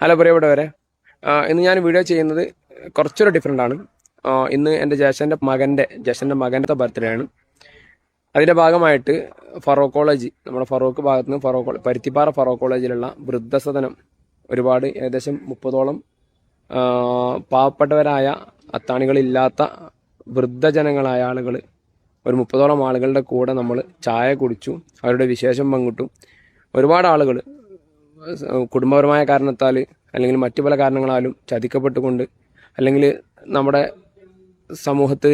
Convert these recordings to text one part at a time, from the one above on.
Hello പ്രിയപ്പെട്ടവരെ, ഇന്ന് ഞാൻ വീഡിയോ ചെയ്യുന്നത് കുറച്ചൊരു ഡിഫറെൻ്റ് ആണ്. ഇന്ന് എൻ്റെ ജ്യേഷ്ഠൻ്റെ മകൻ്റെ ബർത്ത്ഡേ ആണ്. അതിൻ്റെ ഭാഗമായിട്ട് ഫറോക്ക് കോളേജ്, നമ്മുടെ ഫറോക്ക് ഭാഗത്ത് നിന്ന് പരുത്തിപ്പാറ ഫറോക്ക് കോളേജിലുള്ള വൃദ്ധസദനം ഒരുപാട് ഏകദേശം 30ഓളം പാവപ്പെട്ടവരായ അത്താണികളില്ലാത്ത വൃദ്ധജനങ്ങളായ ആളുകൾ, ഒരു 30ഓളം ആളുകളുടെ കൂടെ നമ്മൾ ചായ കുടിച്ചു, അവരുടെ വിശേഷം പങ്കിട്ടു. ഒരുപാട് ആളുകൾ കുടുംബപരമായ കാരണത്താൽ അല്ലെങ്കിൽ മറ്റു പല കാരണങ്ങളാലും ചതിക്കപ്പെട്ടുകൊണ്ട് അല്ലെങ്കിൽ നമ്മുടെ സമൂഹത്തിൽ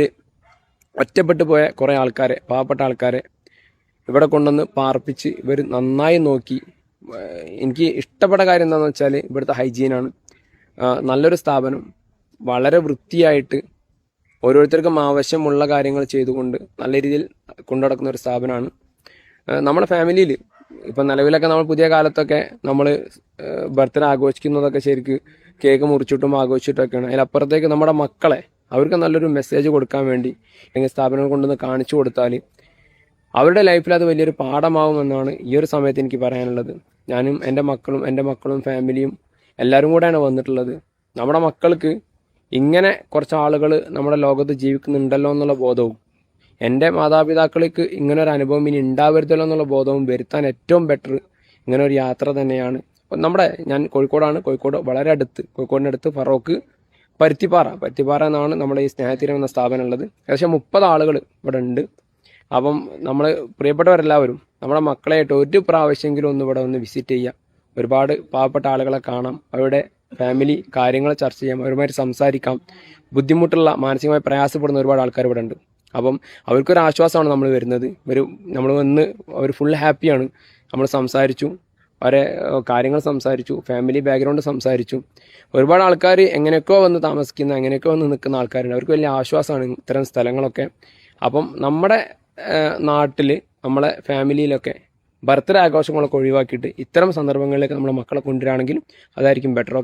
ഒറ്റപ്പെട്ടു പോയ കുറേ ആൾക്കാരെ, പാവപ്പെട്ട ആൾക്കാരെ ഇവിടെ കൊണ്ടുവന്ന് പാർപ്പിച്ച് ഇവർ നന്നായി നോക്കി. എനിക്ക് ഇഷ്ടപ്പെട്ട കാര്യം എന്താണെന്ന് വെച്ചാൽ ഇവിടുത്തെ ഹൈജീനാണ്. നല്ലൊരു സ്ഥാപനം, വളരെ വൃത്തിയായിട്ട് ഓരോരുത്തർക്കും ആവശ്യമുള്ള കാര്യങ്ങൾ ചെയ്തുകൊണ്ട് നല്ല രീതിയിൽ കൊണ്ടുനടക്കുന്ന ഒരു സ്ഥാപനമാണ്. നമ്മുടെ ഫാമിലിയിൽ ഇപ്പം നിലവിലൊക്കെ നമ്മൾ പുതിയ കാലത്തൊക്കെ നമ്മൾ ബർത്ത്ഡേ ആഘോഷിക്കുന്നതൊക്കെ ശരിക്ക് കേക്ക് മുറിച്ചിട്ടും ആഘോഷിച്ചിട്ടൊക്കെയാണ്. അതിലപ്പുറത്തേക്ക് നമ്മുടെ മക്കളെ അവർക്ക് നല്ലൊരു മെസ്സേജ് കൊടുക്കാൻ വേണ്ടി അല്ലെങ്കിൽ സ്ഥാപനങ്ങൾ കൊണ്ടുവന്ന് കാണിച്ചു കൊടുത്താൽ അവരുടെ ലൈഫിൽ അത് വലിയൊരു പാഠമാവുമെന്നാണ് ഈ ഒരു സമയത്ത് എനിക്ക് പറയാനുള്ളത്. ഞാനും എൻ്റെ മക്കളും ഫാമിലിയും എല്ലാവരും കൂടെയാണ് വന്നിട്ടുള്ളത്. നമ്മുടെ മക്കൾക്ക് ഇങ്ങനെ കുറച്ച് ആളുകൾ നമ്മുടെ ലോകത്ത് ജീവിക്കുന്നുണ്ടല്ലോ എന്നുള്ള ബോധവും, എൻ്റെ മാതാപിതാക്കൾക്ക് ഇങ്ങനെ ഒരു അനുഭവം ഇനി ഉണ്ടാവരുതല്ലോ എന്നുള്ള ബോധവും വരുത്താൻ ഏറ്റവും ബെറ്റർ ഇങ്ങനെ ഒരു യാത്ര തന്നെയാണ്. ഞാൻ കോഴിക്കോട് വളരെ അടുത്ത്, കോഴിക്കോടിനടുത്ത് ഫറോക്ക് പരുത്തിപ്പാറ എന്നാണ് നമ്മുടെ ഈ സ്നേഹതീരം എന്ന സ്ഥാപനം ഉള്ളത്. ഏകദേശം 30 ആളുകൾ ഇവിടെ ഉണ്ട്. അപ്പം നമ്മൾ പ്രിയപ്പെട്ടവരെല്ലാവരും നമ്മുടെ മക്കളെയായിട്ട് ഒരു പ്രാവശ്യമെങ്കിലും ഒന്ന് ഇവിടെ ഒന്ന് വിസിറ്റ് ചെയ്യുക. ഒരുപാട് പാവപ്പെട്ട ആളുകളെ കാണാം, അവരുടെ ഫാമിലി കാര്യങ്ങൾ ചർച്ച ചെയ്യാം, അവരുമായിട്ട് സംസാരിക്കാം. മാനസികമായി പ്രയാസപ്പെടുന്ന ഒരുപാട് ആൾക്കാർ ഇവിടെ ഉണ്ട്. അപ്പം അവർക്കൊരു ആശ്വാസമാണ് നമ്മൾ വരുന്നത്. നമ്മൾ വന്ന് അവർ ഫുൾ ഹാപ്പിയാണ്. നമ്മൾ സംസാരിച്ചു, അവരെ കാര്യങ്ങൾ സംസാരിച്ചു, ഫാമിലി ബാക്ക്ഗ്രൗണ്ട് സംസാരിച്ചു. ഒരുപാട് ആൾക്കാർ എങ്ങനെയൊക്കെയോ വന്ന് താമസിക്കുന്ന, എങ്ങനെയൊക്കെയോ വന്ന് നിൽക്കുന്ന ആൾക്കാരുണ്ട്. അവർക്ക് വലിയ ആശ്വാസമാണ് ഇത്തരം സ്ഥലങ്ങളൊക്കെ. അപ്പം നമ്മുടെ നാട്ടിൽ, നമ്മളെ ഫാമിലിയിലൊക്കെ ബർത്ത്ഡേ ആഘോഷങ്ങളൊക്കെ ഒഴിവാക്കിയിട്ട് ഇത്തരം സന്ദർഭങ്ങളിലേക്ക് നമ്മുടെ മക്കളെ കൊണ്ടുവരികയാണെങ്കിൽ അതായിരിക്കും ബെറ്റർ.